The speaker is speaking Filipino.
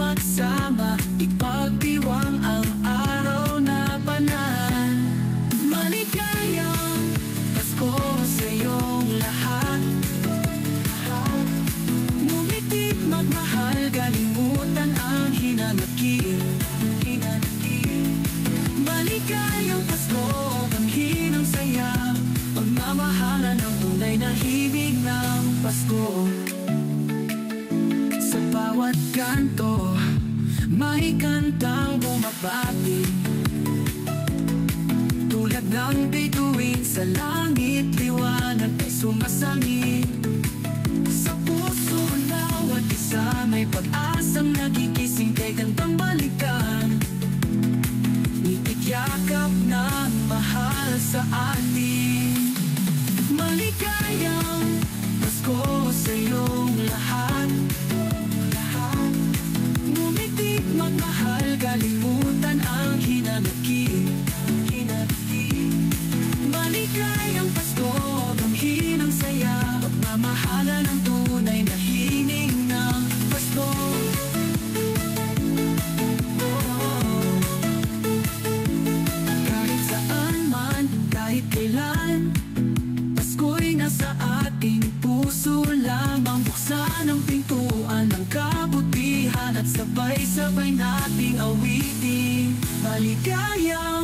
magsama, ipagdiwang ang araw na banal. Maligayang Pasko sa iyong lahat. Ngumitit, magmahal, kalimutan ang hinanakit. Maligayang Pasko, banghin ang saya, pagmamahalan ang tunay na himig ng Pasko. Sa bawat kanto, may kantang bumabati, tulad ng bituin sa langit, liwanag ay sumasangit. Sa puso bawat isa may pag-asang nagigising, kay kantang balikan, yakap na mahal sa atin. Maligayang Pasko sa iyong lahat. Ngumitit, magmahal, kalimutan ang hinanakit. Maligayang Pasko, banghin ang saya, pagmamahalan ang tunay na hining ng Pasko. Kahit kailan, Pasko'y nasa ating puso lamang. Buksan ang pintuan ng kabutihan at sabay-sabay nating awitin. Maligaya